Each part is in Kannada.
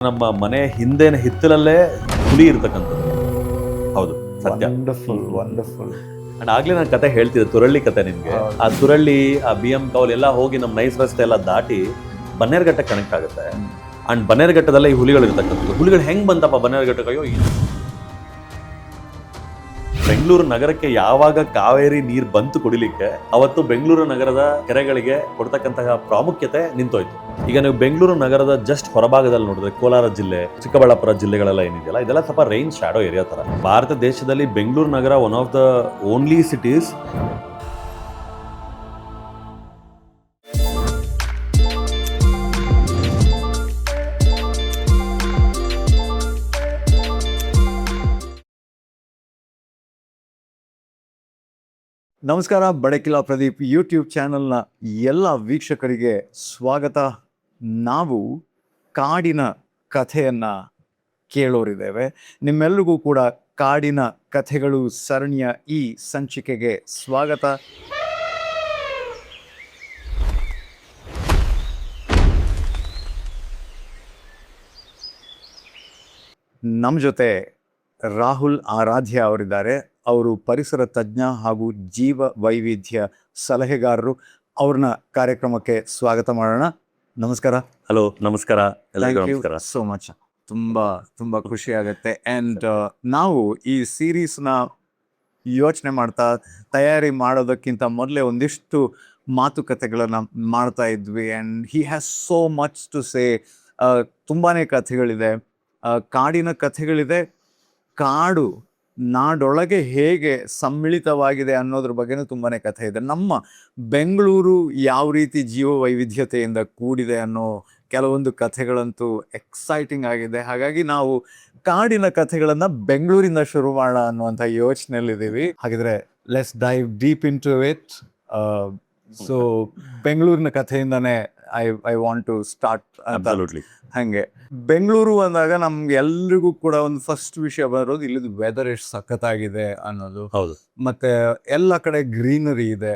ನಮ್ಮ ಮನೆ ಹಿಂದೇನ ಹಿತ್ತಲಲ್ಲೇ ಹುಲಿ ಇರ್ತಕ್ಕಂಥದ್ದು. ಹೌದು, ಸತ್ಯ. ವಂಡರ್ಫುಲ್. ಅಂಡ್ ಆಗ್ಲೇ ನಾನು ಕತೆ ಹೇಳ್ತಿದ್ದೆ, ತುರಳ್ಳಿ ಕತೆ ನಿಮ್ಗೆ. ಆ ತುರಳ್ಳಿ, ಆ BM ಕೌಲ್ ಎಲ್ಲ ಹೋಗಿ ನಮ್ಮ ನೈಸ್ ರಸ್ತೆ ಎಲ್ಲ ದಾಟಿ ಬನ್ನೇರುಘಟ್ಟ ಕನೆಕ್ಟ್ ಆಗುತ್ತೆ. ಅಂಡ್ ಬನ್ನೇರುಘಟ್ಟದಲ್ಲೇ ಈ ಹುಲಿಗಳು ಇರ್ತಕ್ಕಂಥದ್ದು. ಹುಲಿಗಳು ಹೆಂಗ್ ಬಂತಪ್ಪ ಬನ್ನೇರುಘಟ್ಟಕ್ಕೆ? ಅಯ್ಯೋ, ಬೆಂಗಳೂರು ನಗರಕ್ಕೆ ಯಾವಾಗ ಕಾವೇರಿ ನೀರು ಬಂತು ಕುಡಿಲಿಕ್ಕೆ, ಅವತ್ತು ಬೆಂಗಳೂರು ನಗರದ ಕೆರೆಗಳಿಗೆ ಕೊಡ್ತಕ್ಕಂತಹ ಪ್ರಾಮುಖ್ಯತೆ ನಿಂತೋಯ್ತು. ಈಗ ನೀವು ಬೆಂಗಳೂರು ನಗರದ ಜಸ್ಟ್ ಹೊರಭಾಗದಲ್ಲಿ ನೋಡಿದ್ರೆ ಕೋಲಾರ ಜಿಲ್ಲೆ, ಚಿಕ್ಕಬಳ್ಳಾಪುರ ಜಿಲ್ಲೆಗಳೆಲ್ಲ ಏನಿದೆಯಲ್ಲ, ಇದೆಲ್ಲ ಸ್ವಲ್ಪ ರೈನ್ ಶಾಡೋ ಏರಿಯಾ ತರ. ಭಾರತ ದೇಶದಲ್ಲಿ ಬೆಂಗಳೂರು ನಗರ one of the only cities ನಮಸ್ಕಾರ, ಬಡಕಿಲಾ ಪ್ರದೀಪ್ ಯೂಟ್ಯೂಬ್ ಚಾನಲ್ನ ಎಲ್ಲ ವೀಕ್ಷಕರಿಗೆ ಸ್ವಾಗತ. ನಾವು ಕಾಡಿನ ಕಥೆಯನ್ನು ಕೇಳೋರಿದ್ದೇವೆ. ನಿಮ್ಮೆಲ್ಲರಿಗೂ ಕೂಡ ಕಾಡಿನ ಕಥೆಗಳು ಸರಣಿಯ ಈ ಸಂಚಿಕೆಗೆ ಸ್ವಾಗತ. ನಮ್ಮ ಜೊತೆ ರಾಹುಲ್ ಆರಾಧ್ಯ ಅವರಿದ್ದಾರೆ. ಅವರು ಪರಿಸರ ತಜ್ಞ ಹಾಗೂ ಜೀವ ವೈವಿಧ್ಯ ಸಲಹೆಗಾರರು. ಅವ್ರನ್ನ ಕಾರ್ಯಕ್ರಮಕ್ಕೆ ಸ್ವಾಗತ ಮಾಡೋಣ. ನಮಸ್ಕಾರ. ಹಲೋ, ನಮಸ್ಕಾರ. ಎಲ್ಲರಿಗೂ ನಮಸ್ಕಾರ. So much. ತುಂಬಾ ಖುಷಿ ಆಗುತ್ತೆ. ಆ್ಯಂಡ್ ನಾವು ಈ ಸೀರೀಸ್ನ ಯೋಚನೆ ಮಾಡ್ತಾ ತಯಾರಿ ಮಾಡೋದಕ್ಕಿಂತ ಮೊದಲೇ ಒಂದಿಷ್ಟು ಮಾತುಕತೆಗಳನ್ನು ಮಾಡ್ತಾ ಇದ್ವಿ. And he has so much to say. ತುಂಬಾ ಕಥೆಗಳಿದೆ, ಕಾಡಿನ ಕಥೆಗಳಿದೆ. ಕಾಡು ನಾಡೊಳಗೆ ಹೇಗೆ ಸಮ್ಮಿಳಿತವಾಗಿದೆ ಅನ್ನೋದ್ರ ಬಗ್ಗೆನೂ ತುಂಬಾ ಕಥೆ ಇದೆ. ನಮ್ಮ ಬೆಂಗಳೂರು ಯಾವ ರೀತಿ ಜೀವ ವೈವಿಧ್ಯತೆಯಿಂದ ಕೂಡಿದೆ ಅನ್ನೋ ಕೆಲವೊಂದು ಕಥೆಗಳಂತೂ ಎಕ್ಸೈಟಿಂಗ್ ಆಗಿದೆ. ಹಾಗಾಗಿ ನಾವು ಕಾಡಿನ ಕಥೆಗಳನ್ನು ಬೆಂಗಳೂರಿಂದ ಶುರು ಮಾಡೋಣ ಅನ್ನುವಂಥ ಯೋಚನೆಯಲ್ಲಿದ್ದೀವಿ. ಹಾಗಿದ್ರೆ let's dive deep into it. So ಬೆಂಗಳೂರಿನ ಕಥೆಯಿಂದಾನೇ ಐ ವಾಂಟ್ ಟು ಸ್ಟಾರ್ಟ್. ಹಾಗೆ ಬೆಂಗಳೂರು ಅಂದಾಗ ನಮ್ಗೆ ಎಲ್ರಿಗೂ ಕೂಡ ಒಂದು ಫಸ್ಟ್ ವಿಷಯ ಬರೋದು ಇಲ್ಲಿದು ವೆದರ್ ಎಷ್ಟು ಸಖತ್ತಾಗಿದೆ ಅನ್ನೋದು. ಹೌದು. ಮತ್ತೆ ಎಲ್ಲ ಕಡೆ ಗ್ರೀನರಿ ಇದೆ,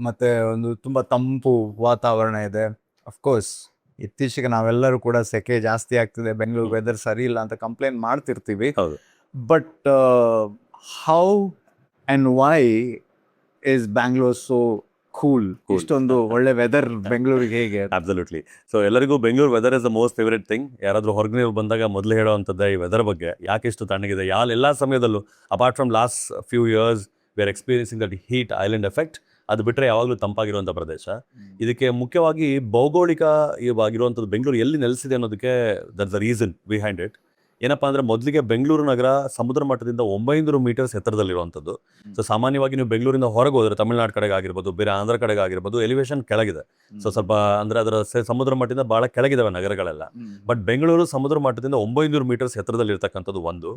ಮತ್ತೆ ಒಂದು ತುಂಬಾ ತಂಪು ವಾತಾವರಣ ಇದೆ. ಅಫ್ಕೋರ್ಸ್ ಇತ್ತೀಚೆಗೆ ನಾವೆಲ್ಲರೂ ಕೂಡ ಸೆಕೆ ಜಾಸ್ತಿ ಆಗ್ತಿದೆ, ಬೆಂಗಳೂರು ವೆದರ್ ಸರಿ ಇಲ್ಲ ಅಂತ ಕಂಪ್ಲೇಂಟ್ ಮಾಡ್ತಿರ್ತೀವಿ. But how and why is Bangalore so cool? ಇಷ್ಟೊಂದು ಒಳ್ಳೆ ವೆದರ್ ಬೆಂಗಳೂರಿಗೆ ಹೇಗೆ? ಅಬ್ಸಲ್ಯೂಟ್ಲಿ. ಸೊ ಎಲ್ಲರಿಗೂ Bengaluru weather is the most favourite thing. ಯಾರಾದ್ರೂ ಹೊರಗಡೆ ಬಂದಾಗ ಮೊದಲು ಹೇಳೋವಂಥದ್ದು ಈ ವೆದರ್ ಬಗ್ಗೆ. ಯಾಕೆ ಇಷ್ಟು ತಣ್ಣಗಿದೆ? ಎಲ್ಲ ಸಮಯದಲ್ಲೂ apart from last few years we are experiencing that heat island effect. ಅದು ಬಿಟ್ಟರೆ ಯಾವಾಗಲೂ ತಂಪಾಗಿರುವಂಥ ಪ್ರದೇಶ. ಇದಕ್ಕೆ ಮುಖ್ಯವಾಗಿ ಭೌಗೋಳಿಕವಾಗಿರುವಂಥದ್ದು ಬೆಂಗಳೂರು ಎಲ್ಲಿ ನೆಲೆಸಿದೆ ಅನ್ನೋದಕ್ಕೆ that's the reason behind it. ಏನಪ್ಪ ಅಂದರೆ, ಮೊದಲಿಗೆ ಬೆಂಗಳೂರು ನಗರ ಸಮುದ್ರ ಮಟ್ಟದಿಂದ 900 ಮೀಟರ್ಸ್ ಎತ್ತರದಲ್ಲಿರುವಂಥದ್ದು. ಸೊ ಸಾಮಾನ್ಯವಾಗಿ ನೀವು ಬೆಂಗಳೂರಿಂದ ಹೊರಗೆ ಹೋದರೆ ತಮಿಳುನಾಡು ಕಡೆಗೆ ಆಗಿರ್ಬೋದು, ಬೇರೆ ಆಂಧ್ರ ಕಡೆಗೆ ಆಗಿರ್ಬೋದು, ಎಲಿವೇಶನ್ ಕೆಳಗಿದೆ. ಸೊ ಸ್ವಲ್ಪ ಅಂದರೆ ಅದರ ಸಮುದ್ರ ಮಟ್ಟದಿಂದ ಭಾಳ ಕೆಳಗಿದಾವೆ ನಗರಗಳೆಲ್ಲ. ಬಟ್ ಬೆಂಗಳೂರು ಸಮುದ್ರ ಮಟ್ಟದಿಂದ 900 ಮೀಟರ್ಸ್ ಎತ್ತರದಲ್ಲಿರ್ತಕ್ಕಂಥದ್ದು ಒಂದು.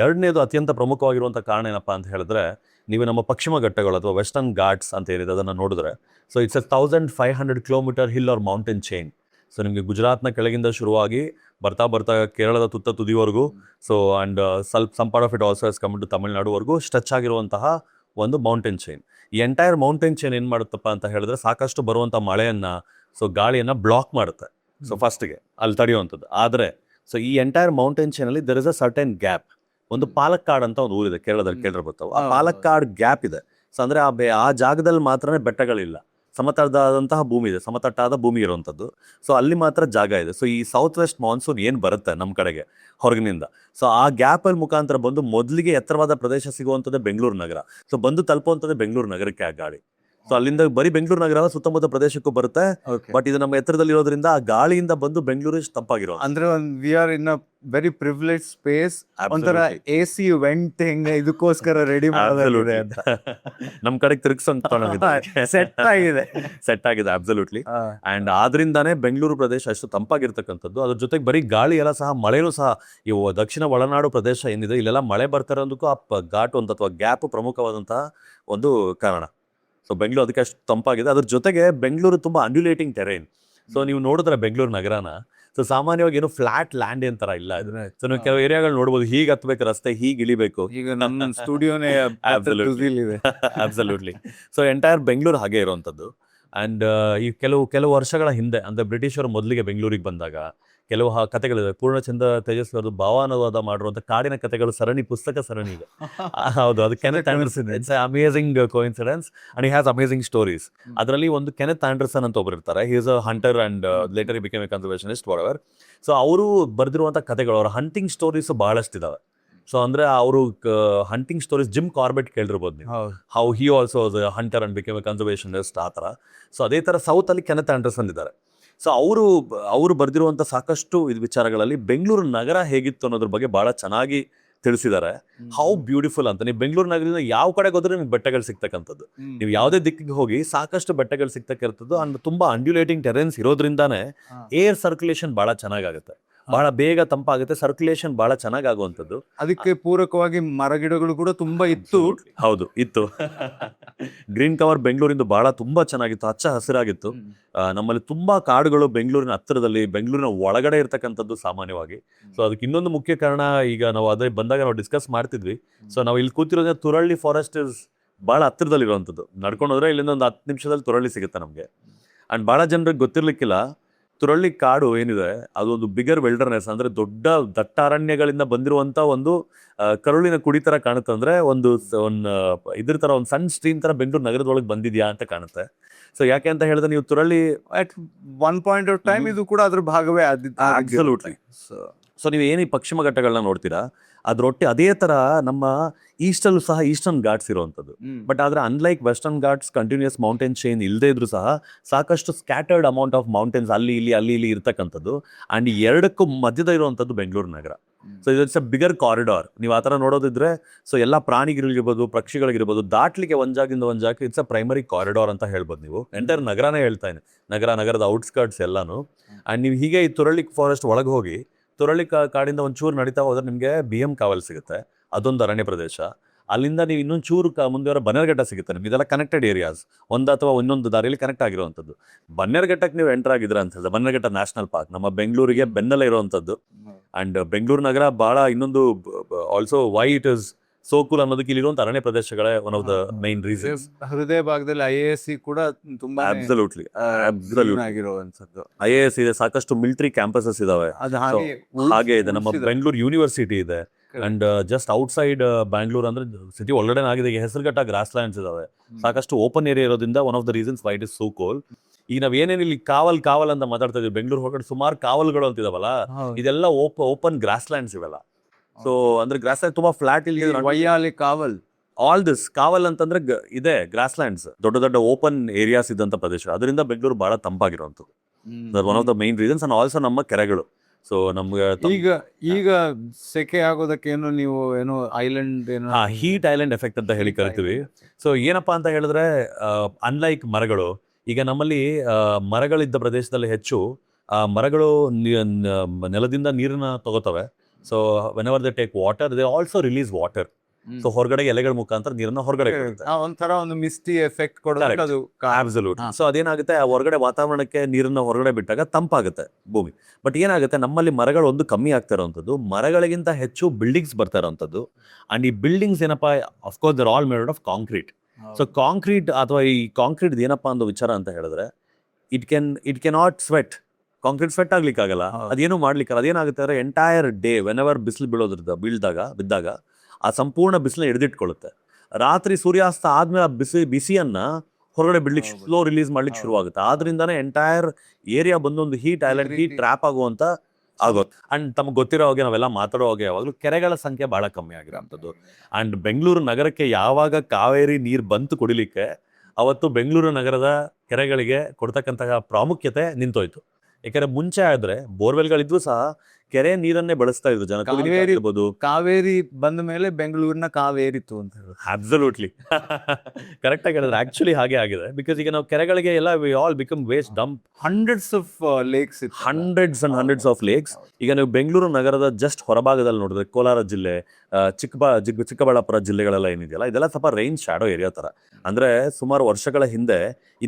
ಎರಡನೇದು ಅತ್ಯಂತ ಪ್ರಮುಖವಾಗಿರುವಂಥ ಕಾರಣ ಏನಪ್ಪ ಅಂತ ಹೇಳಿದ್ರೆ, ನೀವು ನಮ್ಮ ಪಶ್ಚಿಮ ಘಟ್ಟಗಳು ಅಥವಾ ವೆಸ್ಟರ್ನ್ ಘಾಟ್ಸ್ ಅಂತ ಏನಿದೆ ಅದನ್ನು ನೋಡಿದ್ರೆ, so it's 1500 kilometre hill or mountain chain. So ನಿಮಗೆ ಗುಜರಾತ್ನ ಕೆಳಗಿಂದ ಶುರುವಾಗಿ ಬರ್ತಾ ಕೇರಳದ ತುದಿವರೆಗೂ, so and some part of it also has come to ತಮಿಳ್ನಾಡುವರೆಗೂ ಸ್ಟ್ರೆಚ್ ಆಗಿರುವಂತಹ ಒಂದು ಮೌಂಟೇನ್ ಚೈನ್. ಈ ಎಂಟೈರ್ ಮೌಂಟೇನ್ ಚೈನ್ ಏನು ಮಾಡುತ್ತಪ್ಪ ಅಂತ ಹೇಳಿದ್ರೆ, ಸಾಕಷ್ಟು ಬರುವಂಥ ಮಳೆಯನ್ನು, ಸೊ ಗಾಳಿಯನ್ನು ಬ್ಲಾಕ್ ಮಾಡುತ್ತೆ. ಸೊ ಫಸ್ಟ್ಗೆ ಅಲ್ಲಿ ತಡೆಯುವಂಥದ್ದು. ಆದರೆ ಸೊ ಈ ಎಂಟೈರ್ ಮೌಂಟೇನ್ ಚೈನಲ್ಲಿ there is a certain gap. ಒಂದು ಪಾಲಕ್ಕಾಡ್ ಅಂತ ಒಂದು ಊರಿದೆ, ಕೇರಳದಲ್ಲಿ ಕೇಳಿರ್ಬೋದು. ಆ ಪಾಲಕ್ಕಾಡ್ ಗ್ಯಾಪ್ ಇದೆ. ಸೊ ಅಂದರೆ ಆ ಜಾಗದಲ್ಲಿ ಮಾತ್ರನೇ ಬೆಟ್ಟಗಳಿಲ್ಲ, ಸಮತಟ್ಟಾದಂತಹ ಭೂಮಿ ಇದೆ, ಸಮತಟ್ಟಾದ ಭೂಮಿ ಇರುವಂಥದ್ದು. ಸೊ ಅಲ್ಲಿ ಮಾತ್ರ ಜಾಗ ಇದೆ. ಸೊ ಈ ಸೌತ್ ವೆಸ್ಟ್ ಮಾನ್ಸೂನ್ ಏನು ಬರುತ್ತೆ ನಮ್ಮ ಕಡೆಗೆ ಹೊರಗಿನಿಂದ, ಸೊ ಆ ಗ್ಯಾಪಲ್ಲಿ ಮುಖಾಂತರ ಬಂದು ಮೊದಲಿಗೆ ಎತ್ತರವಾದ ಪ್ರದೇಶ ಸಿಗುವಂಥದ್ದೇ ಬೆಂಗಳೂರು ನಗರ. ಸೊ ಬಂದು ತಲುಪುವಂಥದ್ದೇ ಬೆಂಗಳೂರು ನಗರಕ್ಕೆ ಆ ಗಾಳಿ. ಸೊ ಅಲ್ಲಿಂದ ಬರೀ ಬೆಂಗಳೂರು ನಗರ ಸುತ್ತಮುತ್ತ ಪ್ರದೇಶಕ್ಕೂ ಬರುತ್ತೆ. ಬಟ್ ಇದು ನಮ್ಮ ಎತ್ತರದಲ್ಲಿರೋದ್ರಿಂದ ಆ ಗಾಳಿಯಿಂದ ಬಂದು ಬೆಂಗಳೂರು ತಂಪಾಗಿರೋ, ಅಂದ್ರೆ we are in a very privilege space. ಒಂಥರ AC ವೆಂಟ್ ಹೆಂಗೆ ಇದಕ್ಕೋಸ್ಕರ ರೆಡಿ ಮಾಡಿದೆ ಅಂತ ನಮ್ ಕಡೆಗೆ ಸೆಟ್ ಆಗಿದೆ ಅಬ್ಸಲ್ಯೂಟ್ಲಿ. ಅಂಡ್ ಆದ್ರಿಂದಾನೇ ಬೆಂಗಳೂರು ಪ್ರದೇಶ ಅಷ್ಟು ತಂಪಾಗಿರ್ತಕ್ಕಂಥದ್ದು. ಅದ್ರ ಜೊತೆಗೆ ಬರೀ ಗಾಳಿ ಎಲ್ಲ ಸಹ, ಮಳೆನೂ ಸಹ. ಇವು ದಕ್ಷಿಣ ಒಳನಾಡು ಪ್ರದೇಶ ಏನಿದೆ, ಇಲ್ಲೆಲ್ಲ ಮಳೆ ಬರ್ತಾರೆ ಅನ್ನೋದಕ್ಕೂ ಆ ಘಾಟ್ ಒಂದು ಅಥವಾ ಗ್ಯಾಪ್ ಪ್ರಮುಖವಾದಂತಹ ಒಂದು ಕಾರಣ. ಸೊ ಬೆಂಗಳೂರು ಅದಕ್ಕೆ ಅಷ್ಟು ತಂಪಾಗಿದೆ. ಅದ್ರ ಜೊತೆಗೆ ಬೆಂಗಳೂರು ತುಂಬ ಅಂಡ್ಯುಲೇಟಿಂಗ್ ಟೆರೈನ್. ಸೊ ನೀವು ನೋಡಿದ್ರೆ ಬೆಂಗಳೂರು ನಗರನ, ಸೊ ಸಾಮಾನ್ಯವಾಗಿ ಏನು ಫ್ಲಾಟ್ ಲ್ಯಾಂಡ್ ಏನ್ ತರ ಇಲ್ಲ. ಸೊ ನೀವು ಕೆಲವು ಏರಿಯಾಗಳು ನೋಡ್ಬೋದು, ಹೀಗೆ ಹತ್ಬೇಕು ರಸ್ತೆ, ಹೀಗೆ ಇಳಿಬೇಕು. ಈಗ ನಮ್ಮ ಸ್ಟುಡಿಯೋನೇ ಅಬ್ಸಲ್ಯೂಟ್ಲಿ. ಸೊ ಎಂಟೈರ್ ಬೆಂಗಳೂರು ಹಾಗೆ ಇರುವಂಥದ್ದು. ಆ್ಯಂಡ್ ಈ ಕೆಲವು ವರ್ಷಗಳ ಹಿಂದೆ, ಅಂದರೆ ಬ್ರಿಟಿಷರು ಮೊದಲಿಗೆ ಬೆಂಗಳೂರಿಗೆ ಬಂದಾಗ ಕೆಲವು ಕಥೆಗಳಿದೆ. ಪೂರ್ಣಚಂದ್ರ ತೇಜಸ್ವಿ ಅವರು ಭಾವಾನುವಾದ ಮಾಡಿರುವಂತ ಕಾಡಿನ ಕಥೆಗಳು ಸರಣಿ ಪುಸ್ತಕ ಸರಣಿ ಇದೆ. ಹೌದು, ಅದು Kenneth Anderson. It's amazing coincidence and he has amazing stories. ಅದರಲ್ಲಿ ಒಂದು ಕೆನೆತ್ ಆಂಡರ್ಸನ್ ಅಂತ ಒಬ್ರು ಇರ್ತಾರೆ. He is a hunter and later became a conservationist what. So ಅವರು ಬರೆದಿರುವಂತ ಕಥೆಗಳು, ಅವರ ಹಂಟಿಂಗ್ ಸ್ಟೋರೀಸ್ ಬಹಳಷ್ಟಿದಾವೆ. ಸೊ ಅಂದ್ರೆ ಅವರು ಹಂಟಿಂಗ್ ಸ್ಟೋರೀಸ್, ಜಿಮ್ ಕಾರ್ಬೆಟ್ ಕೇಳಿರ್ಬೋದು ನೀವು, how he also hunter and became a conservationist ಆ ಥರ. ಸೊ ಅದೇ ಥರ ಸೌತ್ ಅಲ್ಲಿ ಕೆನೆತ್ ಆಂಡರ್ಸನ್ ಇದ್ದಾರೆ. ಸೊ ಅವರು ಬರೆದಿರುವಂಥ ಸಾಕಷ್ಟು ಇದು ವಿಚಾರಗಳಲ್ಲಿ ಬೆಂಗಳೂರು ನಗರ ಹೇಗಿತ್ತು ಅನ್ನೋದ್ರ ಬಗ್ಗೆ ಬಹಳ ಚೆನ್ನಾಗಿ ತಿಳಿಸಿದ್ದಾರೆ. ಹೌ ಬ್ಯೂಟಿಫುಲ್ ಅಂತ. ನೀವು ಬೆಂಗಳೂರು ನಗರದಿಂದ ಯಾವ ಕಡೆ ಹೋದ್ರೆ ನಿಮ್ಗೆ ಬೆಟ್ಟಗಳು ಸಿಗ್ತಕ್ಕಂಥದ್ದು, ನೀವು ಯಾವುದೇ ದಿಕ್ಕಿಗೆ ಹೋಗಿ ಸಾಕಷ್ಟು ಬೆಟ್ಟಗಳು ಸಿಗ್ತಕ್ಕಿರ್ತದ್ದು. ಅಂಡ್ ತುಂಬಾ ಅಂಡ್ಯುಲೇಟಿಂಗ್ ಟೆರೆನ್ಸ್ ಇರೋದ್ರಿಂದಾನೇ ಏರ್ ಸರ್ಕ್ಯುಲೇಷನ್ ಬಹಳ ಚೆನ್ನಾಗುತ್ತೆ, ಬಹಳ ಬೇಗ ತಂಪಾಗುತ್ತೆ, ಸರ್ಕ್ಯುಲೇಷನ್ ಬಹಳ ಚೆನ್ನಾಗುವಂಥದ್ದು. ಅದಕ್ಕೆ ಪೂರಕವಾಗಿ ಮರಗಿಡಗಳು ಕೂಡ ತುಂಬಾ ಇತ್ತು. ಹೌದು, ಇತ್ತು. ಗ್ರೀನ್ ಕವರ್ ಬೆಂಗಳೂರಿಂದ ಬಹಳ ತುಂಬಾ ಚೆನ್ನಾಗಿತ್ತು, ಹಚ್ಚ ಹಸಿರಾಗಿತ್ತು. ನಮ್ಮಲ್ಲಿ ತುಂಬಾ ಕಾಡುಗಳು ಬೆಂಗಳೂರಿನ ಹತ್ತಿರದಲ್ಲಿ, ಬೆಂಗಳೂರಿನ ಒಳಗಡೆ ಇರ್ತಕ್ಕಂಥದ್ದು ಸಾಮಾನ್ಯವಾಗಿ. ಸೊ ಅದಕ್ಕೆ ಇನ್ನೊಂದು ಮುಖ್ಯ ಕಾರಣ, ಈಗ ನಾವು ಅದೇ ಬಂದಾಗ ನಾವು ಡಿಸ್ಕಸ್ ಮಾಡ್ತಿದ್ವಿ. ಸೊ ನಾವು ಇಲ್ಲಿ ಕೂತಿರೋದ್ರೆ ತುರಳ್ಳಿ ಫಾರೆಸ್ಟ್ ಇಸ್ ಬಹಳ ಹತ್ತಿರದಲ್ಲಿ ಇರುವಂಥದ್ದು. ನಡ್ಕೊಂಡು ಹೋದ್ರೆ ಇಲ್ಲಿಂದ ಒಂದು 10 ನಿಮಿಷದಲ್ಲಿ ತುರಳ್ಳಿ ಸಿಗುತ್ತೆ ನಮಗೆ. ಅಂಡ್ ಬಹಳ ಜನರಿಗೆ ಗೊತ್ತಿರ್ಲಿಕ್ಕಿಲ್ಲ, ತುರಳ್ಳಿ ಕಾಡು ಏನಿದೆ ಅದೊಂದು ಬಿಗರ್ ವಿಲ್ಡರ್ನೆಸ್, ಅಂದ್ರೆ ದೊಡ್ಡ ದಟ್ಟ ಅರಣ್ಯಗಳಿಂದ ಬಂದಿರುವಂತ ಒಂದು ಕರುಳಿನ ಕುಡಿ ತರ ಕಾಣುತ್ತೆ. ಅಂದ್ರೆ ಒಂದು ಇದ್ರ ತರ ಒಂದು ಸಣ್ಣ ಸ್ಟ್ರೀಮ್ ತರ ಬೆಂಗಳೂರು ನಗರದೊಳಗೆ ಬಂದಿದ್ಯಾ ಅಂತ ಕಾಣುತ್ತೆ. ಸೊ ಯಾಕೆ ಅಂತ ಹೇಳಿದ್ರೆ, ನೀವು Turahalli at one point of time ಇದು ಕೂಡ ಅದ್ರ ಭಾಗವೇ ಅಬ್ಸಲ್ಯೂಟ್ಲಿ. ಸೊ ನೀವು ಏನು ಈ ಪಶ್ಚಿಮ ಘಟ್ಟಗಳನ್ನ ನೋಡ್ತೀರಾ, ಅದ್ರೊಟ್ಟೆ ಅದೇ ತರ ನಮ್ಮ ಈಸ್ಟಲ್ಲೂ ಸಹ ಈಸ್ಟರ್ನ್ ಘಾಟ್ಸ್ ಇರುವಂಥದ್ದು. ಬಟ್ ಆದ್ರೆ unlike Western Ghats continuous mountain chain ಇಲ್ಲದೆ ಇದ್ರು ಸಹ ಸಾಕಷ್ಟು ಸ್ಕ್ಯಾಟರ್ಡ್ ಅಮೌಂಟ್ ಆಫ್ ಮೌಂಟೇನ್ಸ್ ಅಲ್ಲಿ ಇಲ್ಲಿ ಇರ್ತಕ್ಕಂಥದ್ದು. ಅಂಡ್ ಎರಡಕ್ಕೂ ಮಧ್ಯದ ಇರುವಂಥದ್ದು ಬೆಂಗಳೂರು ನಗರ. So it's a bigger corridor. ನೀವು ಆ ಥರ ನೋಡೋದಿದ್ರೆ, ಸೊ ಎಲ್ಲ ಪ್ರಾಣಿಗಳಿರ್ಬೋದು, ಪಕ್ಷಿಗಳಿಗಿರ್ಬೋದು, ದಾಟ್ಲಿಕ್ಕೆ ಒಂದ್ ಜಾಗದಿಂದ ಒಂದ್ ಜಾಗಕ್ಕೆ ಇಟ್ಸ್ ಅ ಪ್ರೈಮರಿ ಕಾರಿಡಾರ್ ಅಂತ ಹೇಳ್ಬೋದು. ನೀವು ಎಂಟೈರ್ ನಗರನೇ ಹೇಳ್ತಾ ಇದ್ದೀನಿ, ನಗರದ ಔಟ್ಸ್ಕರ್ಟ್ಸ್ ಎಲ್ಲಾನು. ಅಂಡ್ ನೀವು ಹೀಗೆ ಈ ತುರಳ್ಳಿ ಫಾರೆಸ್ಟ್ ಒಳಗೆ ಹೋಗಿ ತುರಳ್ಳಿ ಕಾಡಿಂದ ಒಂಚೂರು ನಡೀತಾ ಹೋದ್ರೆ ನಿಮಗೆ BM ಕಾವಲ್ ಸಿಗುತ್ತೆ, ಅದೊಂದು ಅರಣ್ಯ ಪ್ರದೇಶ. ಅಲ್ಲಿಂದ ನೀವು ಇನ್ನೊಂದು ಚೂರು ಮುಂದೆ ಹೋದ್ರೆ ಬನ್ನೇರುಘಟ್ಟ ಸಿಗುತ್ತೆ ನಿಮ್ಗೆ. ಇದೆಲ್ಲ ಕನೆಕ್ಟೆಡ್ ಏರಿಯಾಸ್, ಒಂದು ಅಥವಾ ಇನ್ನೊಂದು ದಾರಿಯಲ್ಲಿ ಕನೆಕ್ಟ್ ಆಗಿರುವಂಥದ್ದು. ಬನ್ನೇರುಘಟ್ಟಕ್ಕೆ ನೀವು ಎಂಟರ್ ಆಗಿದ್ರೆ ಅಂತ ಹೇಳಿದ್ರೆ, ಬನ್ನೇರುಘಟ್ಟ ನ್ಯಾಷನಲ್ ಪಾರ್ಕ್ ನಮ್ಮ ಬೆಂಗಳೂರಿಗೆ ಬೆನ್ನಲ್ಲೇ ಇರುವಂಥದ್ದು. ಅಂಡ್ ಬೆಂಗಳೂರು ನಗರ ಬಹಳ ಇನ್ನೊಂದು also why it is so cool ಅನ್ನೋದಕ್ಕೆ ಇಲ್ಲಿರುವಂಥ ಅರಣ್ಯ ಪ್ರದೇಶಗಳೇ one of the main reasons. ಹೃದಯ ಭಾಗದಲ್ಲಿ IAS ಕೂಡ ತುಂಬಾ ಅಬ್ಸಲ್ಯೂಟ್ಲಿ ಆಗಿರುವಂತದ್ದು. IAS ಇದೆ, ಸಾಕಷ್ಟು ಮಿಲಿಟರಿ ಕ್ಯಾಂಪಸಸ್ ಇದಾವೆ. ಹಾಗೆ ಇದೆ ನಮ್ಮ ಬೆಂಗಳೂರು ಯೂನಿವರ್ಸಿಟಿ ಇದೆ. ಅಂಡ್ ಜಸ್ಟ್ ಔಟ್ಸೈಡ್ ಬ್ಯಾಂಗ್ಳೂರ್ ಅಂದ್ರೆ ಸಿಟಿ ಒಳಗಡೆ ಆಗಿದೆ, ಹೆಸರುಘಟ್ಟ ಗ್ರಾಸ್ ಲ್ಯಾಂಡ್ಸ್ ಇದಾವೆ. ಸಾಕಷ್ಟು ಓಪನ್ ಏರಿಯಾ ಇರೋದ್ರಿಂದ one of the reasons why it is so ಕೋಲ್. ಈಗ ನಾವ್ ಏನೇನು ಇಲ್ಲಿ ಕಾವಲ್ ಅಂತ ಮಾತಾಡ್ತಾ ಇದೀವಿ, ಬೆಂಗಳೂರು ಹೊರಗಡೆ ಸುಮಾರು ಕಾವಲ್ಗಳು ಅಂತ ಇದಾವಲ್ಲ, ಇದೆಲ್ಲ ಓಪನ್ ಗ್ರಾಸ್ ಲ್ಯಾಂಡ್ಸ್ ಇವೆಲ್ಲ. ಸೊ ಅಂದ್ರೆ ಗ್ರಾಸ್ ಲ್ಯಾಂಡ್ ತುಂಬಾ ಫ್ಲಾಟ್ ಇಲ್ಲಿ ವೈಯಾಲಿ ಕಾವಲ್, ಆಲ್ ದಿಸ್ ಕಾವಲ್ ಅಂತಂದ್ರೆ ಇದೆ ಗ್ರಾಸ್ ಲ್ಯಾಂಡ್ಸ್, ದೊಡ್ಡ ಓಪನ್ ಏರಿಯಾಸ್ ಇದ್ದಂತ ಪ್ರದೇಶ. ಅದರಿಂದ ಬೆಂಗಳೂರು ಬಹಳ ತಂಪಾಗಿರುವಂಥದ್ದು. One of the main reasons. And also ನಮ್ಮ ಕೆರೆಗಳು. ಸೊ ನಮ್ಗೆ ಈಗ ಸೆಕೆ ಆಗೋದಕ್ಕೆ ನೀವು ಐಲ್ಯಾಂಡ್ ಹೀಟ್ ಐಲ್ಯಾಂಡ್ ಎಫೆಕ್ಟ್ ಅಂತ ಹೇಳಿ ಕರಿತೀವಿ. ಸೊ ಏನಪ್ಪಾ ಅಂತ ಹೇಳಿದ್ರೆ, ಅನ್ಲೈಕ್ ಮರಗಳು, ಈಗ ನಮ್ಮಲ್ಲಿ ಮರಗಳಿದ್ದ ಪ್ರದೇಶದಲ್ಲಿ ಹೆಚ್ಚು ಮರಗಳು ನೆಲದಿಂದ ನೀರನ್ನ ತಗೋತವೆ. So whenever they take water, they also release water. So ಹೊರಗಡೆ ಎಲೆಗಳ ಮುಖಾಂತರ ನೀರನ್ನ ಹೊರಗಡೆ ಒಂಥರ ಒಂದು ಮಿಸ್ಟಿ ಎಫೆಕ್ಟ್ ಕೊಡೋದು. ಅಬ್ಸಲ್ಯೂಟ್. ಸೊ ಅದೇನಾಗುತ್ತೆ, ಆ ಹೊರಗಡೆ ವಾತಾವರಣಕ್ಕೆ ನೀರನ್ನ ಹೊರಗಡೆ ಬಿಟ್ಟಾಗ ತಂಪಾಗುತ್ತೆ ಭೂಮಿ. ಬಟ್ ಏನಾಗುತ್ತೆ, ನಮ್ಮಲ್ಲಿ ಮರಗಳು ಒಂದು ಕಮ್ಮಿ ಆಗ್ತಾ ಇರೋವಂಥದ್ದು, ಮರಗಳಿಗಿಂತ ಹೆಚ್ಚು ಬಿಲ್ಡಿಂಗ್ಸ್ ಬರ್ತಾ ಇರೋವಂಥದ್ದು. ಅಂಡ್ ಈ ಬಿಲ್ಡಿಂಗ್ಸ್ ಏನಪ್ಪಾ, of course they're all made of concrete. So concrete ಅಥವಾ ಈ ಕಾಂಕ್ರೀಟ್ ಏನಪ್ಪಾ ಒಂದು ವಿಚಾರ ಅಂತ ಹೇಳಿದ್ರೆ, it cannot sweat. Concrete sweat ಆಗ್ಲಿಕ್ಕೆ ಆಗಲ್ಲ, ಅದೇನು ಮಾಡ್ಲಿಕ್ಕೆ. ಅದೇನಾಗುತ್ತೆ ಅಂದ್ರೆ, ಎಂಟೈರ್ ಡೇ ವೆನೆವರ್ ಬಿಸಿಲು ಬಿದ್ದಾಗ ಆ ಸಂಪೂರ್ಣ ಬಿಸಿಲನ್ನ ಹಿಡಿದಿಟ್ಕೊಳ್ಳುತ್ತೆ. ರಾತ್ರಿ ಸೂರ್ಯಾಸ್ತ ಆದ್ಮೇಲೆ ಆ ಬಿಸಿಯನ್ನ ಹೊರಗಡೆ ಬಿಡ್ಲಿಕ್ಕೆ ಸ್ಲೋ ರಿಲೀಸ್ ಮಾಡ್ಲಿಕ್ಕೆ ಶುರುವಾಗುತ್ತೆ. ಆದ್ರಿಂದಾನೇ ಎಂಟೈರ್ ಏರಿಯಾ ಬಂದೊಂದು ಹೀಟ್ ಐಲ್ಯಾಂಡ್, ಹೀಟ್ ಟ್ರ್ಯಾಪ್ ಆಗುವಂತ ಆಗುತ್ತೆ. ಅಂಡ್ ತಮಗೆ ಗೊತ್ತಿರೋ ಹಾಗೆ, ನಾವೆಲ್ಲ ಮಾತಾಡೋ ಹಾಗೆ, ಯಾವಾಗಲೂ ಕೆರೆಗಳ ಸಂಖ್ಯೆ ಬಹಳ ಕಮ್ಮಿ ಆಗಿರೋಂಥದ್ದು. ಅಂಡ್ ಬೆಂಗಳೂರು ನಗರಕ್ಕೆ ಯಾವಾಗ ಕಾವೇರಿ ನೀರು ಬಂತು ಕುಡಿಲಿಕ್ಕೆ, ಅವತ್ತು ಬೆಂಗಳೂರು ನಗರದ ಕೆರೆಗಳಿಗೆ ಕೊಡ್ತಕ್ಕಂತಹ ಪ್ರಾಮುಖ್ಯತೆ ನಿಂತೋಯ್ತು. ಯಾಕಂದ್ರೆ ಮುಂಚೆ ಆದ್ರೆ ಬೋರ್ವೆಲ್ಗಳಿದ್ವು ಸಹ ಕೆರೆ ನೀರನ್ನೇ ಬಳಸ್ತಾ ಇದ್ರು ಜನ. ಕಾವೇರಿ ಬಂದ ಮೇಲೆ ಬೆಂಗಳೂರಿನ ಕಾವೇರಿತ್ತು ಅಂತ ಹೇಳಿ. ಅಬ್ಸಲ್ಯೂಟ್ಲಿ ಕರೆಕ್ಟ್ ಆಗಿ ಹೇಳಿದ್ರೆ, ಆಕ್ಚುಲಿ ಹಾಗೆ ಆಗಿದೆ. ಬಿಕಾಸ್ ಈಗ ನಾವು ಕೆರೆಗಳಿಗೆ ಎಲ್ಲ we all become waste dump. Hundreds of lakes. ಈಗ ನೀವು ಬೆಂಗಳೂರು ನಗರದ ಜಸ್ಟ್ ಹೊರಭಾಗದಲ್ಲಿ ನೋಡಿದ್ರೆ, ಕೋಲಾರ ಜಿಲ್ಲೆ, ಚಿಕ್ಕಬಳ್ಳಾಪುರ ಜಿಲ್ಲೆಗಳೆಲ್ಲ ಏನಿದೆಯಲ್ಲ, ಇದೆಲ್ಲ ಸ್ವಲ್ಪ ರೈನ್ ಶಾಡೋ ಏರಿಯಾ ತರ. ಅಂದ್ರೆ ಸುಮಾರು ವರ್ಷಗಳ ಹಿಂದೆ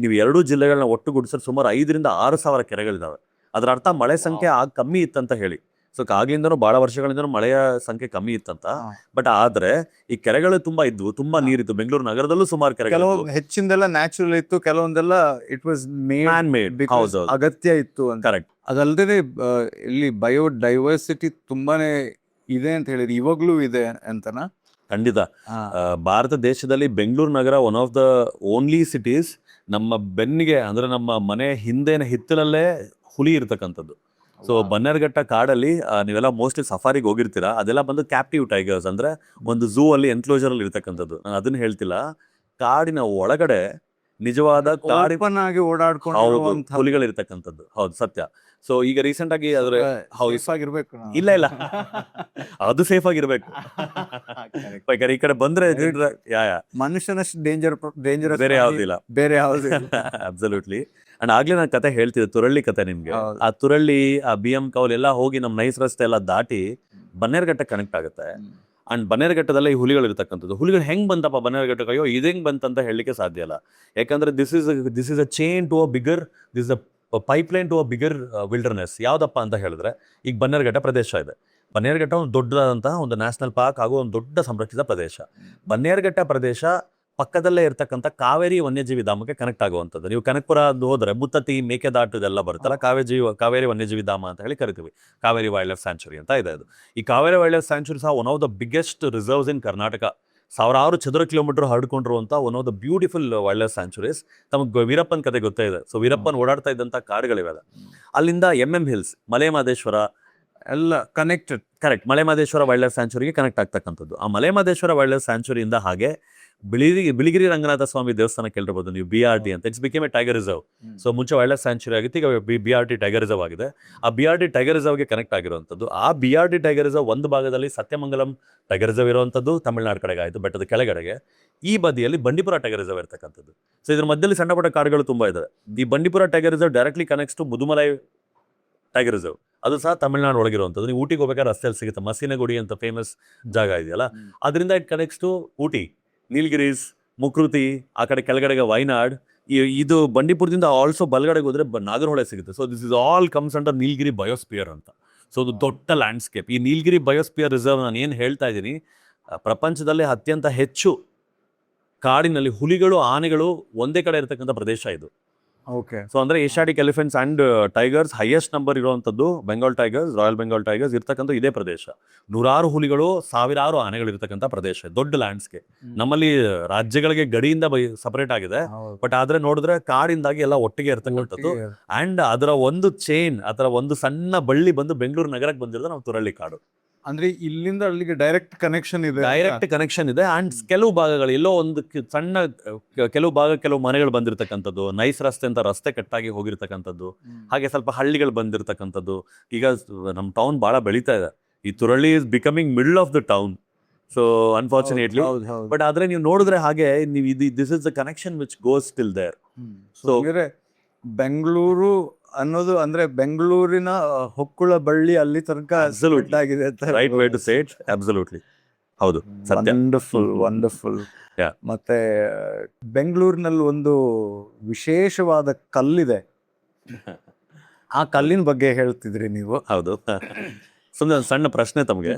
ನೀವು ಎರಡೂ ಜಿಲ್ಲೆಗಳನ್ನ ಒಟ್ಟುಗೂಡಿಸಿದ್ರೆ ಸುಮಾರು 5,000 to 6,000 ಕೆರೆಗಳಿದಾವೆ. ಅದರ ಅರ್ಥ ಮಳೆ ಸಂಖ್ಯೆ ಕಮ್ಮಿ ಇತ್ತಂತ ಹೇಳಿ. ಸೊ ಆಗ್ಲಿಂದನೂ ಬಹಳ ವರ್ಷಗಳಿಂದನೂ ಮಳೆಯ ಸಂಖ್ಯೆ ಕಮ್ಮಿ ಇತ್ತಂತ. ಹಾ. ಬಟ್ ಆದ್ರೆ ಈ ಕೆರೆಗಳು ತುಂಬಾ ಇದ್ವು, ತುಂಬಾ ನೀರಿತ್ತು. ಬೆಂಗಳೂರು ನಗರದಲ್ಲೂ ಸುಮಾರು ಕೆರೆಗಳು ಕೆಲವು ಹೆಚ್ಚಿಂದೆಲ್ಲ ನ್ಯಾಚುರಲ್ ಇತ್ತು, ಕೆಲವೊಂದೆಲ್ಲ ಇಟ್ ವಾಸ್ ಮ್ಯಾನ್ ಮೇಡ್. ಹೌದು, ಅಗತ್ಯ ಇತ್ತು ಅಂತ. ಕರೆಕ್ಟ್. ಅದಲ್ಲದೆ ಇಲ್ಲಿ ಬಯೋಡೈವರ್ಸಿಟಿ ತುಂಬಾನೇ ಇದೆ ಅಂತ ಹೇಳಿದ್ರೆ ಇವಾಗ್ಲೂ ಇದೆ ಅಂತನಾ? ಖಂಡಿತ. ಭಾರತ ದೇಶದಲ್ಲಿ ಬೆಂಗಳೂರು ನಗರ one of the only cities ನಮ್ಮ ಬೆನ್ನಿಗೆ ಅಂದ್ರೆ ನಮ್ಮ ಮನೆ ಹಿಂದೆನ ಹಿತ್ತಲಲ್ಲೇ ಹುಲಿ ಇರ್ತಕ್ಕಂಥದ್ದು. ಸೊ ಬನ್ನೇರುಘಟ್ಟ ಕಾಡಲ್ಲಿ ನೀವೆಲ್ಲ ಮೋಸ್ಟ್ಲಿ ಸಫಾರಿಗೆ ಹೋಗಿರ್ತೀರಾ, ಅದೆಲ್ಲ ಬಂದು ಕ್ಯಾಪ್ಟಿವ್ ಟೈಗರ್ಸ್, ಅಂದ್ರೆ ಒಂದು ಝೂ ಅಲ್ಲಿ ಎನ್ಕ್ಲೋಜರ್ ಅಲ್ಲಿ ಇರ್ತಕ್ಕಂಥದ್ದು. ನಾನು ಅದನ್ನ ಹೇಳ್ತಿಲ್ಲ, ಕಾಡಿನ ಒಳಗಡೆ ನಿಜವಾದ ಓಪನ್ ಆಗಿ ಓಡಾಡ್ಕೊಂಡು ಹುಲಿಗಳು ಇರ್ತಕ್ಕಂಥದ್ದು. ಹೌದು, ಸತ್ಯ. ಸೊ ಈಗ ರೀಸೆಂಟ್ ಆಗಿ ಅದ್ರ ಆಗಿರ್ಬೇಕು. ಇಲ್ಲ ಅದು ಸೇಫ್ ಆಗಿರ್ಬೇಕು. ಈ ಕಡೆ ಬಂದ್ರೆ ಮನುಷ್ಯನಷ್ಟು ಡೇಂಜರ್ ಬೇರೆ ಯಾವ್ದಿಲ್ಲ. ಬೇರೆ ಯಾವ್ದು ಅಬ್ಸಲ್ಯೂಟ್ಲಿ. ಅಂಡ್ ಆಗ್ಲೇ ನಾನು ಕತೆ ಹೇಳ್ತಿದ್ದೆ, ತುರಳ್ಳಿ ಕತೆ ನಿಮ್ಗೆ. ಆ ತುರಳ್ಳಿ, ಆ BM ಕೌಲ್ ಎಲ್ಲ ಹೋಗಿ ನಮ್ ನೈಸ್ ರಸ್ತೆ ಎಲ್ಲ ದಾಟಿ ಬನ್ನೇರುಘಟ್ಟ ಕನೆಕ್ಟ್ ಆಗುತ್ತೆ. ಅಂಡ್ ಬನ್ನೇರುಘಟ್ಟದಲ್ಲಿ ಈ ಹುಲಿಗಳು ಇರ್ತಕ್ಕಂಥದ್ದು. ಹುಲಿಗಳು ಹೆಂಗ್ ಬಂತಪ್ಪ ಬನ್ನೇರುಘಟ್ಟಕ್ಕೆ? ಅಯ್ಯೋ ಇದು ಹೆಂಗ್ ಬಂತಂತ ಹೇಳಲಿಕ್ಕೆ ಸಾಧ್ಯ ಇಲ್ಲ. ಯಾಕಂದ್ರೆ this is a chain to a bigger, this a pipeline to a bigger wilderness. ಯಾವ್ದಪ್ಪ ಅಂತ ಹೇಳಿದ್ರೆ, ಈಗ ಬನ್ನೇರುಘಟ್ಟ ಪ್ರದೇಶ ಇದೆ. ಬನ್ನೇರುಘಟ್ಟ ಒಂದು ದೊಡ್ಡದಾದಂತಹ ಒಂದು ನ್ಯಾಷನಲ್ ಪಾರ್ಕ್ ಹಾಗೂ ಒಂದು ದೊಡ್ಡ ಸಂರಕ್ಷಿತ ಪ್ರದೇಶ. ಬನ್ನೇರುಘಟ್ಟ ಪ್ರದೇಶ ಪಕ್ಕದಲ್ಲೇ ಇರ್ತಕ್ಕಂಥ ಕಾವೇರಿ ವನ್ಯಜೀವಿ ಧಾಮಕ್ಕೆ ಕನೆಕ್ಟ್ ಆಗುವಂಥದ್ದು. ನೀವು ಕನಕಪುರ ಹೋದ್ರೆ ಮುತ್ತತ್ತಿ, ಮೇಕೆದಾಟು ಇದೆಲ್ಲ ಬರುತ್ತಲ್ಲ, ಕಾವೇರಿ ವನ್ಯಜೀವಿ ಧಾಮ ಅಂತ ಹೇಳಿ ಕರಿತೀವಿ. ಕಾವೇರಿ ವೈಲ್ಡ್ ಲೈಫ್ ಸ್ಯಾಂಚುರಿ ಅಂತ ಇದೆ ಅದು. ಈ ಕಾವೇರಿ ವೈಲ್ಡ್ ಲೈಫ್ ಸ್ಯಾಂಚುರಿ ಸಹ one of the biggest reserves in Karnataka. 1000 ಚದರ ಕಿಲೋಮೀಟರ್ ಹರಡ್ಕೊಂಡಿರುವಂಥ one of the beautiful wildlife sanctuaries. ತಮಗೆ ವೀರಪ್ಪನ ಕತೆ ಗೊತ್ತೇ ಇದೆ. ಸೊ ವೀರಪ್ಪನ್ ಓಡಾಡ್ತಾ ಇದ್ದಂಥ ಕಾಡುಗಳಿವೆ. ಅಲ್ಲಿಂದ MM ಹಿಲ್ಸ್, ಮಲೆಮಹದೇಶ್ವರ ಎಲ್ಲ connected. Correct. Malemahadeshwara wildlife ಸ್ಯಾಂಚುರಿಗೆ ಕನೆಕ್ಟ್ ಆಗ್ತಕ್ಕಂಥದ್ದು. ಆ ಮಲೆಮಹದೇಶ್ವರ ವೈಲ್ಡ್ ಲೈಫ್ ಸ್ಯಾಂಚುರಿಯಿಂದ ಹಾಗೆ ಬಿಳಿಗಿರಿ ರಂಗನಾಥ ಸ್ವಾಮಿ ದೇವಸ್ಥಾನ ಕೇಳಿರ್ಬೋದು ನೀವು, BRT ಅಂತ. It's became A tiger reserve. So ಮುಂಚೆ ವೈಲ್ಡ್ ಲೈಫ್ ಸ್ಯಾಂಚುರಿ ಆಗಿತ್ತು, ಈಗ BRT ಟೈಗರ್ ರಿಸರ್ವ್ ಆಗಿದೆ. ಆ BRT ಟೈಗರ್ ರಿಸರ್ವ್ಗೆ ಕನೆಕ್ಟ್ ಆಗಿರುವಂಥದ್ದು. ಆ BRT ಟೈಗರ್ ರಿಸರ್ವ್ ಒಂದು ಭಾಗದಲ್ಲಿ ಸತ್ಯಮಂಗಲಂ ಟೈಗರ್ ರಿಸರ್ವ್ ಇರುವಂಥದ್ದು ತಮಿಳುನಾಡು ಕಡೆಗೆ ಆಯಿತು, ಬೆಟ್ಟದ ಕೆಳಗಡೆಗೆ. ಈ ಬದಿಯಲ್ಲಿ ಬಂಡೀಪುರ ಟೈಗರ್ ರಿಸರ್ವ್ ಇರ್ತಕ್ಕಂಥದ್ದು. ಸೊ ಇದ್ರ ಮಧ್ಯದಲ್ಲಿ ಸಣ್ಣ ಪುಟ್ಟ ಕಾಡುಗಳು ತುಂಬಾ ಇದಾವೆ. ಈ Bandipur tiger reserve directly connects to Mudumalai tiger reserve. ಅದು ಸಹ ತಮಿಳುನಾಡು ಒಳಗಿರುವಂಥದ್ದು. ನೀವು ಊಟಿಗೆ ಹೋಗ್ಬೇಕಾದ್ರೆ ರಸ್ತೆಯಲ್ಲಿ ಸಿಗುತ್ತೆ, ಮಸೀನಗುಡಿ ಅಂತ ಫೇಮಸ್ ಜಾಗ ಇದೆಯಲ್ಲ, ಅದರಿಂದ it connects to Ooty, Nilgiris, Mukurthi, ಆ ಕಡೆ ಕೆಳಗಡೆಗೆ ವೈನಾಡ್. ಇದು ಬಂಡೀಪುರದಿಂದ ಆಲ್ಸೋ ಬಲಗಡೆಗೆ ಹೋದ್ರೆ ನಾಗರಹೊಳೆ ಸಿಗುತ್ತೆ. So this is all comes under Nilgiri biosphere ಅಂತ. ಸೊ ಅದು ದೊಡ್ಡ ಲ್ಯಾಂಡ್ಸ್ಕೇಪ್. ಈ ನೀಲಗಿರಿ ಬಯೋಸ್ಪಿಯರ್ ರಿಸರ್ವ್ ನಾನು ಏನು ಹೇಳ್ತಾ ಇದ್ದೀನಿ, ಪ್ರಪಂಚದಲ್ಲೇ ಅತ್ಯಂತ ಹೆಚ್ಚು ಕಾಡಿನಲ್ಲಿ ಹುಲಿಗಳು, ಆನೆಗಳು ಒಂದೇ ಕಡೆ ಇರತಕ್ಕಂಥ ಪ್ರದೇಶ ಇದು. ಓಕೆ. ಸೊ ಅಂದ್ರೆ Asiatic elephants and tigers highest number ಇರುವಂತದ್ದು Bengal tigers, royal Bengal tigers ಇರ್ತಕ್ಕಂಥ ಇದೇ ಪ್ರದೇಶ. 100 ಹುಲಿಗಳು, 1000 ಆನೆಗಳು ಇರ್ತಕ್ಕಂಥ ಪ್ರದೇಶ, ದೊಡ್ಡ ಲ್ಯಾಂಡ್ಸ್ಕೇಪ್. ನಮ್ಮಲ್ಲಿ ರಾಜ್ಯಗಳಿಗೆ ಗಡಿಯಿಂದ ಸಪರೇಟ್ ಆಗಿದೆ, ಬಟ್ ಆದ್ರೆ ನೋಡಿದ್ರೆ ಕಾಡಿಂದಾಗಿ ಎಲ್ಲ ಒಟ್ಟಿಗೆ ಇರ್ತಕ್ಕಂಥದ್ದು. ಅಂಡ್ ಅದರ ಒಂದು ಚೈನ್, ಅದರ ಒಂದು ಸಣ್ಣ ಬಳ್ಳಿ ಬಂದು ಬೆಂಗಳೂರು ನಗರಕ್ಕೆ ಬಂದಿರೋದು ನಾವು ತುರಳ್ಳಿ ಕಾಡು. ಅಂದ್ರೆ ಇಲ್ಲಿಂದ ಅಲ್ಲಿಗೆ ಡೈರೆಕ್ಟ್ ಕನೆಕ್ಷನ್ ಇದೆ. ಡೈರೆಕ್ಟ್ ಕನೆಕ್ಷನ್ ಇದೆ. ಅಂಡ್ ಕೆಲವು ಭಾಗಗಳು ಎಲ್ಲೋ ಒಂದು ಸಣ್ಣ ಕೆಲವು ಮನೆಗಳು ಬಂದಿರತಕ್ಕಂಥದ್ದು, ನೈಸ್ ರಸ್ತೆ ಅಂತ ರಸ್ತೆ ಕಟ್ಟಾಗಿ ಹೋಗಿರ್ತಕ್ಕಂಥದ್ದು, ಹಾಗೆ ಸ್ವಲ್ಪ ಹಳ್ಳಿಗಳು ಬಂದಿರತಕ್ಕಂಥದ್ದು. ಈಗ ನಮ್ಮ ಟೌನ್ ಬಹಳ ಬೆಳೀತಾ ಇದೆ. ಈ Turahalli is becoming middle of the town. So unfortunately, but ಆದ್ರೆ ನೀವು ನೋಡಿದ್ರೆ ಹಾಗೆ ನೀವು this is the connection which goes still there. So Bengaluru ಅನ್ನೋದು ಅಂದ್ರೆ ಬೆಂಗಳೂರಿನ ಹೊಕ್ಕುಳ ಬಳ್ಳಿ ಅಲ್ಲಿ ತನಕ ಆಗಿದೆ ಅಂತ. Right way to say it. Absolutely ಹೌದು, ಸತ್ಯ. ವಂಡರ್ಫುಲ್. ಮತ್ತೆ ಬೆಂಗಳೂರಿನಲ್ಲಿ ಒಂದು ವಿಶೇಷವಾದ ಕಲ್ಲಿದೆ, ಆ ಕಲ್ಲಿನ ಬಗ್ಗೆ ಹೇಳ್ತಿದ್ರಿ ನೀವು. ಹೌದು. ಸುಮ್ಮನೆ ಸಣ್ಣ ಪ್ರಶ್ನೆ ತಮಗೆ,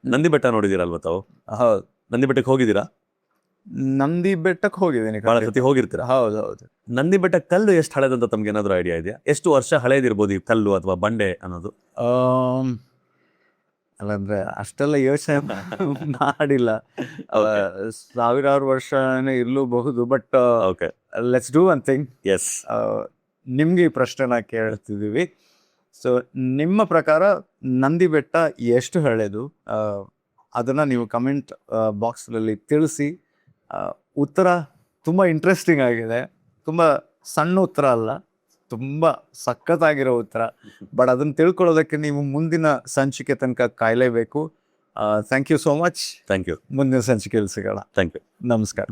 ನಂದಿ ಬೆಟ್ಟ ನೋಡಿದಿರಲ್ವ ತಾವು? ಹೌದು. ನಂದಿ ಬೆಟ್ಟಕ್ಕೆ ಹೋಗಿದ್ದೀರಾ? ನಂದಿ ಬೆಟ್ಟಕ್ಕೆ ಹೋಗಿದ್ದೀನಿ, ಬಹಳ ಸತಿ ಹೋಗಿರ್ತೀರಾ? ಹೌದು. ನಂದಿ ಬೆಟ್ಟ ಕಲ್ಲು ಎಷ್ಟು ಹಳೆದಂತ ತಮ್ಗೆ ಏನಾದ್ರು ಐಡಿಯಾ ಇದೆಯಾ? ಎಷ್ಟು ವರ್ಷ ಹಳೇದಿರ್ಬೋದು ಈ ಕಲ್ಲು ಅಥವಾ ಬಂಡೆ ಅನ್ನೋದು? ಅಲ್ಲಂದ್ರೆ ಅಷ್ಟೆಲ್ಲ ಯೋಚನೆ ಮಾಡಿಲ್ಲ. ಸಾವಿರಾರು ವರ್ಷನೇ ಇರಲೂಬಹುದು. But okay, let's do one thing. Yes, ನಿಮ್ಗೆ ಈ ಪ್ರಶ್ನೆನ ಕೇಳ್ತಿದ್ದೀವಿ. ಸೊ ನಿಮ್ಮ ಪ್ರಕಾರ ನಂದಿ ಬೆಟ್ಟ ಎಷ್ಟು ಹಳೇದು? ಅದನ್ನ ನೀವು ಕಮೆಂಟ್ ಬಾಕ್ಸ್ನಲ್ಲಿ ತಿಳಿಸಿ. ಉತ್ತರ ತುಂಬ ಇಂಟ್ರೆಸ್ಟಿಂಗ್ ಆಗಿದೆ, ತುಂಬ ಸಣ್ಣ ಉತ್ತರ ಅಲ್ಲ, ತುಂಬ ಸಖತ್ತಾಗಿರೋ ಉತ್ತರ. ಬಟ್ ಅದನ್ನು ತಿಳ್ಕೊಳ್ಳೋದಕ್ಕೆ ನೀವು ಮುಂದಿನ ಸಂಚಿಕೆ ತನಕ ಕಾಯಲೇಬೇಕು. Thank you so much. Thank you. ಮುಂದಿನ ಸಂಚಿಕೆಯಲ್ಲಿ ಸಿಗೋಣ. Thank you. ನಮಸ್ಕಾರ.